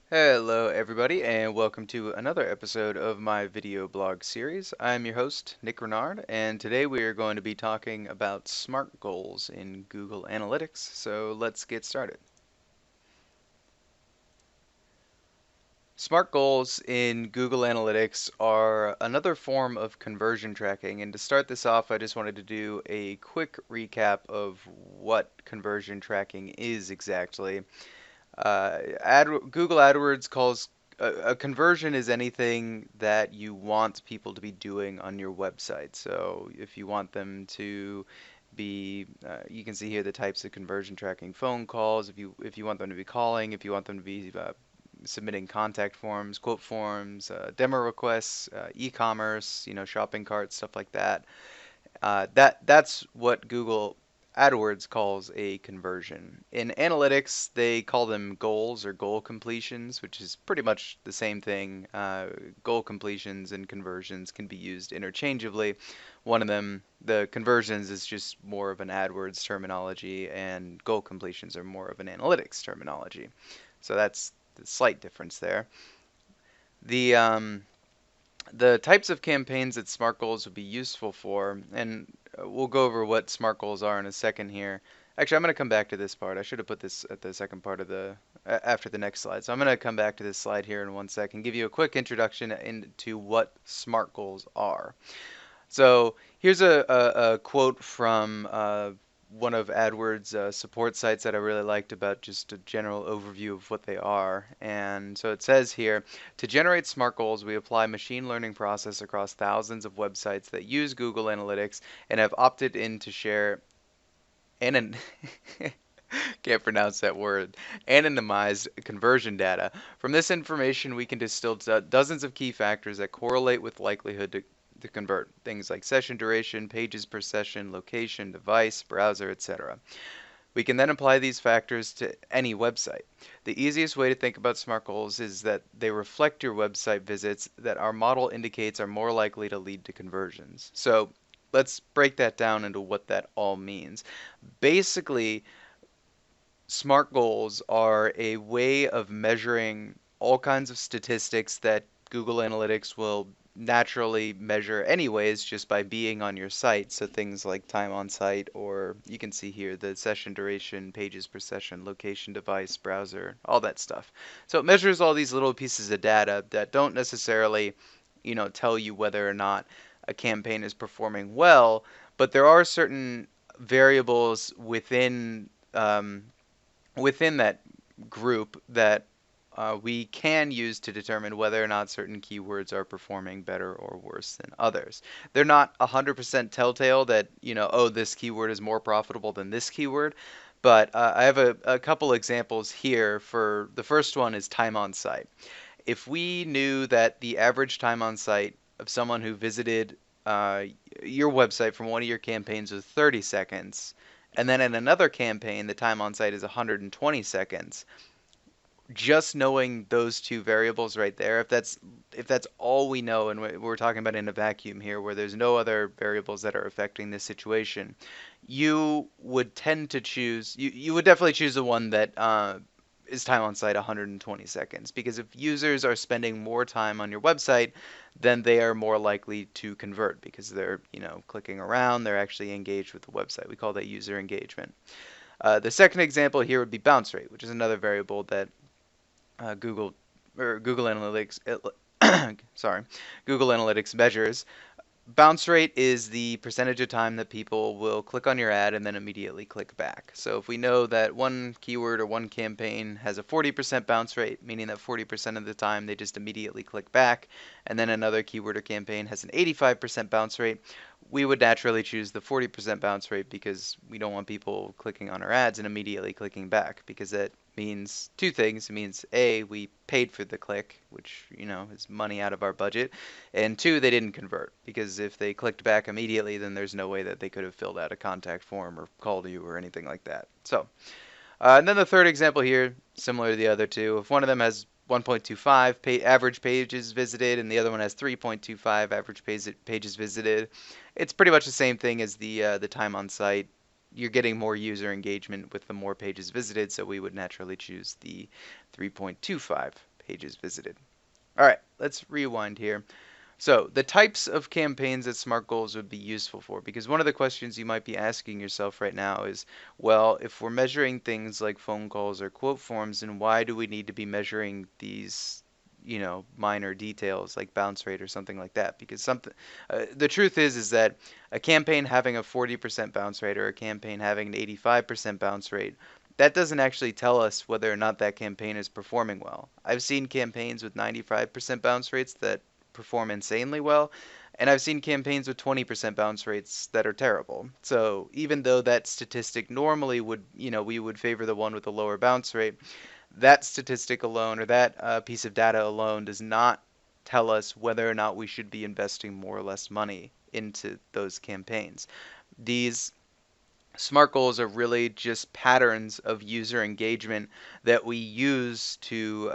Hello, everybody, and welcome to another episode of my video blog series. I'm your host, Nick Renard, and today we are going to be talking about SMART goals in Google Analytics. So let's get started. SMART goals in Google Analytics are another form of conversion tracking. And to start this off, I just wanted to do a quick recap of what conversion tracking is exactly. Google AdWords calls a conversion is anything that you want people to be doing on your website. So if you want them to be, you can see here the types of conversion tracking: phone calls, if you want them to be calling, if you want them to be submitting contact forms, quote forms, demo requests, e-commerce, shopping carts, stuff like that. That's what Google AdWords calls a conversion. In analytics, they call them goals or goal completions, which is pretty much the same thing. Goal completions and conversions can be used interchangeably. One of them, the conversions, is just more of an AdWords terminology, and goal completions are more of an analytics terminology. So that's the slight difference there. The the types of campaigns that SMART goals would be useful for, and we'll go over what SMART goals are in a second here. Actually, I'm going to come back to this part. I should have put this at the second part of after the next slide. So I'm going to come back to this slide here in one second, give you a quick introduction into what SMART goals are. So here's a quote from one of AdWords' support sites that I really liked about just a general overview of what they are. And so it says here, to generate SMART goals, we apply machine learning process across thousands of websites that use Google Analytics and have opted in to share anon can't pronounce that word, anonymized conversion data. From this information, we can distill dozens of key factors that correlate with likelihood to convert. Things like session duration, pages per session, location, device, browser, etc. We can then apply these factors to any website. The easiest way to think about SMART goals is that they reflect your website visits that our model indicates are more likely to lead to conversions. So let's break that down into what that all means. Basically, SMART goals are a way of measuring all kinds of statistics that Google Analytics will naturally measure anyways just by being on your site. So things like time on site, or you can see here the session duration, pages per session, location, device, browser, all that stuff. So it measures all these little pieces of data that don't necessarily, tell you whether or not a campaign is performing well, but there are certain variables within that group that we can use to determine whether or not certain keywords are performing better or worse than others. They're not 100% telltale that, oh, this keyword is more profitable than this keyword, but I have a couple examples here. For the first one is time on site. If we knew that the average time on site of someone who visited your website from one of your campaigns was 30 seconds, and then in another campaign, the time on site is 120 seconds. Just knowing those two variables right there, if that's all we know, and we're talking about in a vacuum here, where there's no other variables that are affecting this situation, you would tend to choose. You would definitely choose the one that is time on site 120 seconds, because if users are spending more time on your website, then they are more likely to convert because they're clicking around, they're actually engaged with the website. We call that user engagement. The second example here would be bounce rate, which is another variable that Google or Google Analytics sorry, Google Analytics measures. Bounce rate is the percentage of time that people will click on your ad and then immediately click back. So if we know that one keyword or one campaign has a 40% bounce rate, meaning that 40% of the time they just immediately click back, and then another keyword or campaign has an 85% bounce rate, we would naturally choose the 40% bounce rate because we don't want people clicking on our ads and immediately clicking back, because that means two things. It means A, we paid for the click, which, is money out of our budget, and two, they didn't convert, because if they clicked back immediately, then there's no way that they could have filled out a contact form or called you or anything like that. So, and then the third example here, similar to the other two, if one of them has 1.25 average pages visited and the other one has 3.25 average pages visited, it's pretty much the same thing as the time on site. You're getting more user engagement with the more pages visited, so we would naturally choose the 3.25 pages visited. All right, let's rewind here. So, the types of campaigns that SMART goals would be useful for, because one of the questions you might be asking yourself right now is, well, if we're measuring things like phone calls or quote forms, then why do we need to be measuring these, minor details like bounce rate or something like that? Because the truth is that a campaign having a 40% bounce rate or a campaign having an 85% bounce rate, that doesn't actually tell us whether or not that campaign is performing well. I've seen campaigns with 95% bounce rates that perform insanely well, and I've seen campaigns with 20% bounce rates that are terrible. So even though that statistic normally would, we would favor the one with the lower bounce rate, that statistic alone or that piece of data alone does not tell us whether or not we should be investing more or less money into those campaigns. These SMART goals are really just patterns of user engagement that we use to,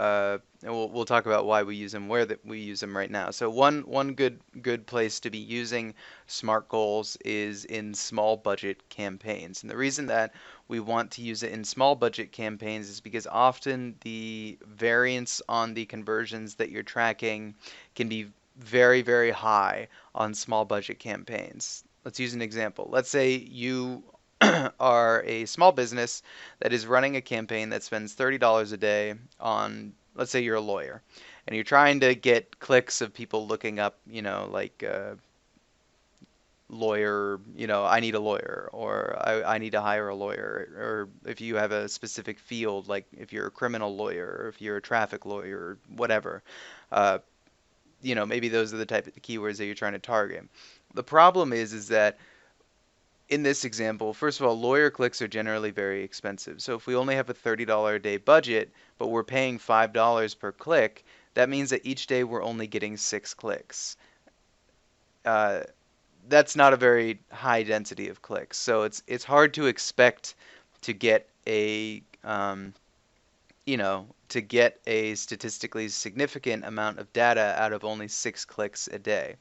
and we'll talk about why we use them, where that we use them right now. So one good place to be using SMART goals is in small budget campaigns. And the reason that we want to use it in small budget campaigns is because often the variance on the conversions that you're tracking can be very, very high on small budget campaigns. Let's use an example. Let's say you are a small business that is running a campaign that spends $30 a day on, let's say you're a lawyer, and you're trying to get clicks of people looking up, like lawyer, I need a lawyer, or I need to hire a lawyer, or if you have a specific field, like if you're a criminal lawyer, or if you're a traffic lawyer, or whatever, uh, maybe those are the type of keywords that you're trying to target. The problem is that in this example, first of all, lawyer clicks are generally very expensive. So if we only have a $30 a day budget, but we're paying $5 per click, that means that each day we're only getting 6 clicks. Uh, that's not a very high density of clicks. So it's hard to expect to get to get a statistically significant amount of data out of only 6 clicks a day.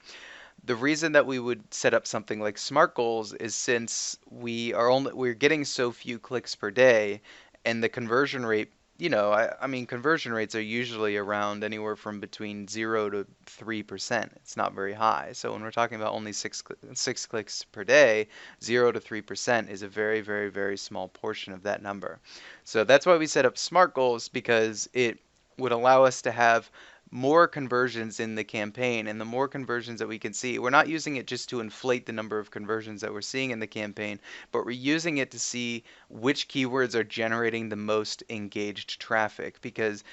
The reason that we would set up something like SMART goals is since we're getting so few clicks per day, and the conversion rate, I mean conversion rates are usually around anywhere from between 0 to 3%. It's not very high. So when we're talking about only six clicks per day, 0 to 3% is a very, very, very small portion of that number. So that's why we set up SMART goals, because it would allow us to have more conversions in the campaign, and the more conversions that we can see, we're not using it just to inflate the number of conversions that we're seeing in the campaign, but we're using it to see which keywords are generating the most engaged traffic. Because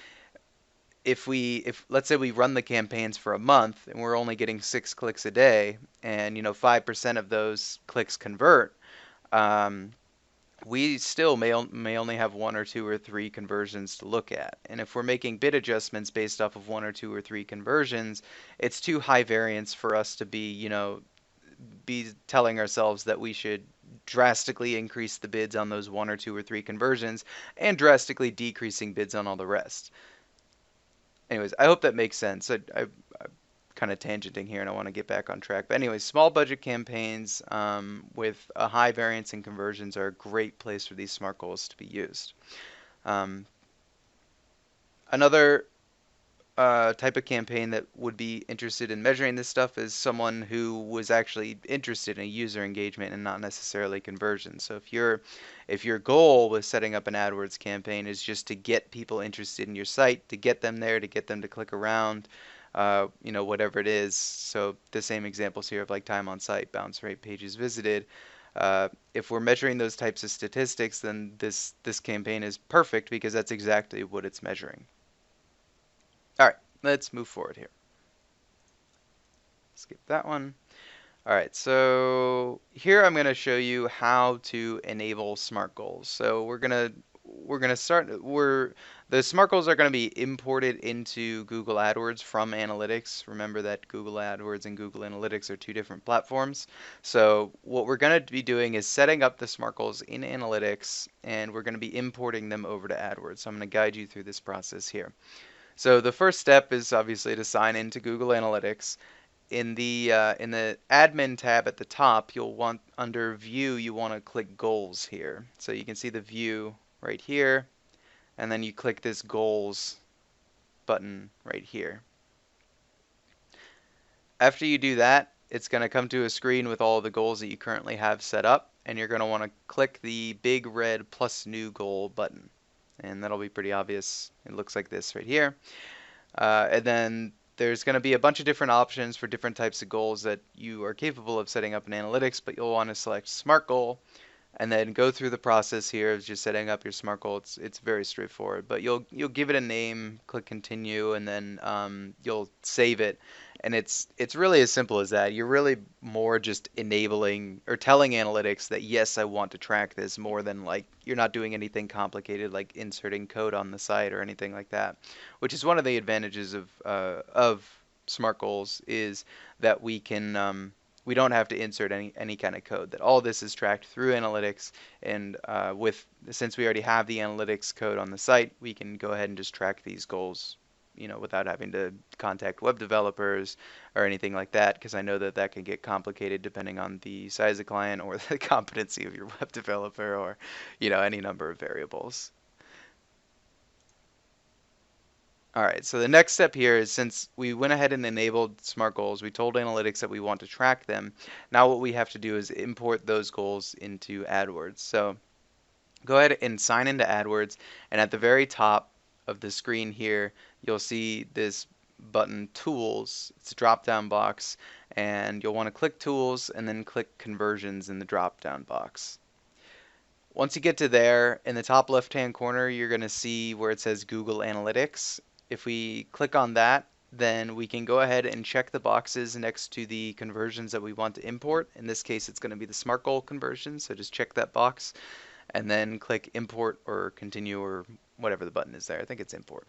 if let's say we run the campaigns for a month and we're only getting 6 clicks a day, and 5% of those clicks convert, we still may only have 1 or 2 or 3 conversions to look at. And if we're making bid adjustments based off of 1 or 2 or 3 conversions, it's too high variance for us to be telling ourselves that we should drastically increase the bids on those 1 or 2 or 3 conversions and drastically decreasing bids on all the rest. Anyways, I hope that makes sense. I'm kind of tangenting here and I want to get back on track. But anyways, small budget campaigns with a high variance in conversions are a great place for these SMART goals to be used. Another type of campaign that would be interested in measuring this stuff is someone who was actually interested in user engagement and not necessarily conversion. So if your goal with setting up an AdWords campaign is just to get people interested in your site, to get them there, to get them to click around, whatever it is. So the same examples here of like time on site, bounce rate, pages visited. If we're measuring those types of statistics, then this campaign is perfect because that's exactly what it's measuring. All right, let's move forward here. Skip that one. All right, so here I'm going to show you how to enable SMART goals. So we're gonna start. The SMART goals are going to be imported into Google AdWords from Analytics. Remember that Google AdWords and Google Analytics are 2 different platforms. So what we're going to be doing is setting up the SMART goals in Analytics, and we're going to be importing them over to AdWords. So I'm going to guide you through this process here. So the first step is obviously to sign into Google Analytics. In the admin tab at the top, you'll want under view, you want to click goals here. So you can see the view right here, and then you click this goals button right here. After you do that, it's going to come to a screen with all the goals that you currently have set up, and you're going to want to click the big red plus new goal button. And that'll be pretty obvious. It looks like this right here. And then there's going to be a bunch of different options for different types of goals that you are capable of setting up in analytics, but you'll want to select Smart Goal and then go through the process here of just setting up your SMART goal. It's very straightforward, but you'll give it a name, click continue, and then you'll save it. And it's really as simple as that. You're really more just enabling or telling analytics that yes, I want to track this, more than like you're not doing anything complicated like inserting code on the site or anything like that. Which is one of the advantages of SMART goals is that we don't have to insert any kind of code. That all this is tracked through analytics, and since we already have the analytics code on the site, we can go ahead and just track these goals, without having to contact web developers or anything like that, because I know that that can get complicated depending on the size of client or the competency of your web developer, or any number of variables. All right, so the next step here is, since we went ahead and enabled SMART goals, we told analytics that we want to track them. Now what we have to do is import those goals into Adwords. So go ahead and sign into Adwords, and at the very top of the screen here, you'll see this button Tools. It's a drop-down box, and you'll want to click Tools and then click Conversions in the drop-down box. Once you get to there, in the top left-hand corner, you're going to see where it says Google Analytics. If we click on that, then we can go ahead and check the boxes next to the conversions that we want to import. In this case, it's going to be the SMART goal conversion, so just check that box and then click Import or Continue or whatever the button is there. I think it's Import.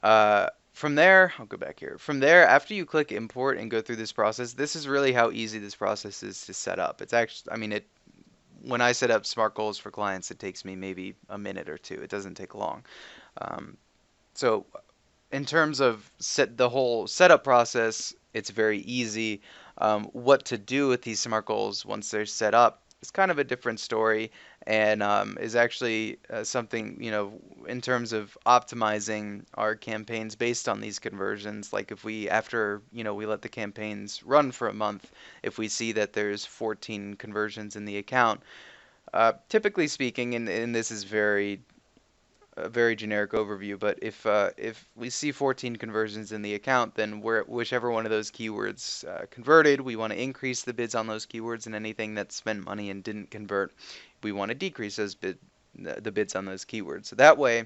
From there, I'll go back here. From there, after you click import and go through this process, this is really how easy this process is to set up. It's actually, I mean, when I set up SMART goals for clients, it takes me maybe a minute or two. It doesn't take long. So in terms of the whole setup process, it's very easy. What to do with these SMART goals once they're set up is kind of a different story, and is actually something, in terms of optimizing our campaigns based on these conversions. Like if we, after, we let the campaigns run for a month, if we see that there's 14 conversions in the account, typically speaking, and this is a very generic overview, but if we see 14 conversions in the account, then whichever one of those keywords converted, we want to increase the bids on those keywords, and anything that spent money and didn't convert, we want to decrease the bids on those keywords. So that way,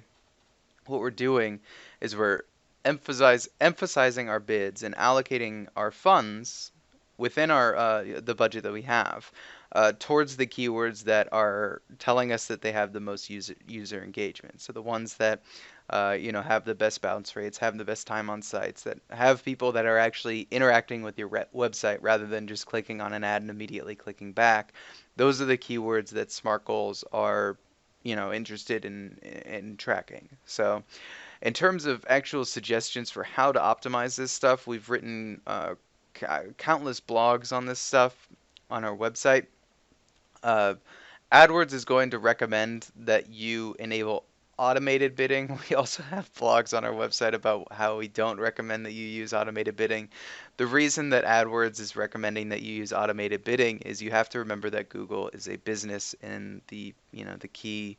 what we're doing is we're emphasizing our bids and allocating our funds within the budget that we have towards the keywords that are telling us that they have the most user engagement. So the ones that have the best bounce rates, have the best time on sites, that have people that are actually interacting with your website rather than just clicking on an ad and immediately clicking back. Those are the keywords that SMART goals are interested in tracking. So in terms of actual suggestions for how to optimize this stuff, we've written countless blogs on this stuff on our website. AdWords is going to recommend that you enable automated bidding. We also have blogs on our website about how we don't recommend that you use automated bidding. The reason that AdWords is recommending that you use automated bidding is you have to remember that Google is a business, and the key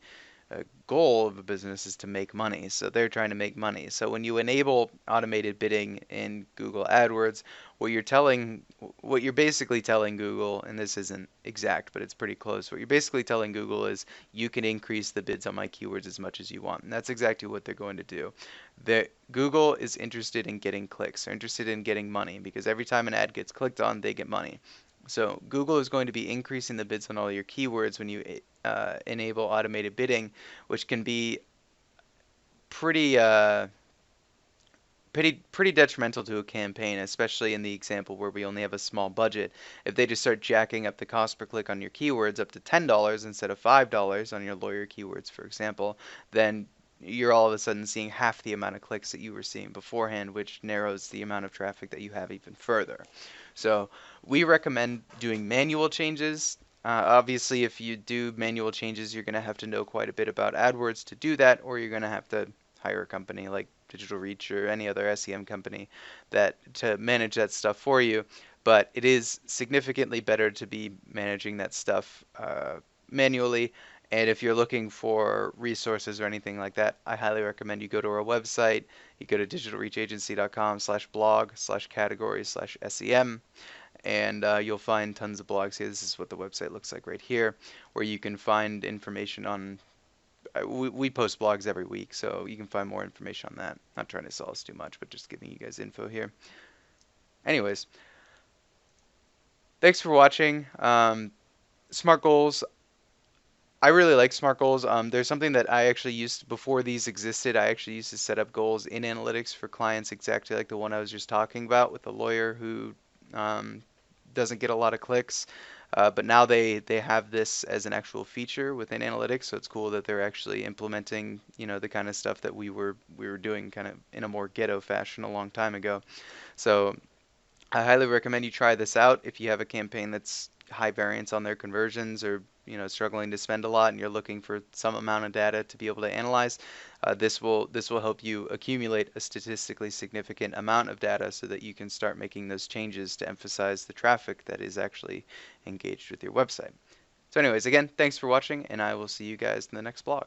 goal of a business is to make money. So they're trying to make money. So when you enable automated bidding in Google AdWords, what you're basically telling Google, and this isn't exact, but it's pretty close. What you're basically telling Google is you can increase the bids on my keywords as much as you want. And that's exactly what they're going to do. Google is interested in getting clicks. They're interested in getting money, because every time an ad gets clicked on, they get money. So Google is going to be increasing the bids on all your keywords when you enable automated bidding, which can be pretty detrimental to a campaign, especially in the example where we only have a small budget. If they just start jacking up the cost per click on your keywords up to $10 instead of $5 on your lawyer keywords, for example, then you're all of a sudden seeing half the amount of clicks that you were seeing beforehand, which narrows the amount of traffic that you have even further. So we recommend doing manual changes Obviously, if you do manual changes, you're going to have to know quite a bit about AdWords to do that, or you're going to have to hire a company like Digital Reach or any other SEM company that to manage that stuff for you. But it is significantly better to be managing that stuff manually. And if you're looking for resources or anything like that, I highly recommend you go to our website. You go to digitalreachagency.com/blog/categories/SEM, and you'll find tons of blogs here. This is what the website looks like right here, where you can find information on. We post blogs every week, so you can find more information on that. Not trying to sell us too much, but just giving you guys info here. Anyways, thanks for watching. Smart goals. I really like smart goals. There's something that I actually used before these existed. I actually used to set up goals in analytics for clients exactly like the one I was just talking about with a lawyer who um, doesn't get a lot of clicks. But now they have this as an actual feature within analytics, so it's cool that they're actually implementing, the kind of stuff that we were doing kind of in a more ghetto fashion a long time ago. So I highly recommend you try this out if you have a campaign that's high variance on their conversions, or struggling to spend a lot and you're looking for some amount of data to be able to analyze. This will help you accumulate a statistically significant amount of data so that you can start making those changes to emphasize the traffic that is actually engaged with your website. So anyways, again, thanks for watching, and I will see you guys in the next blog.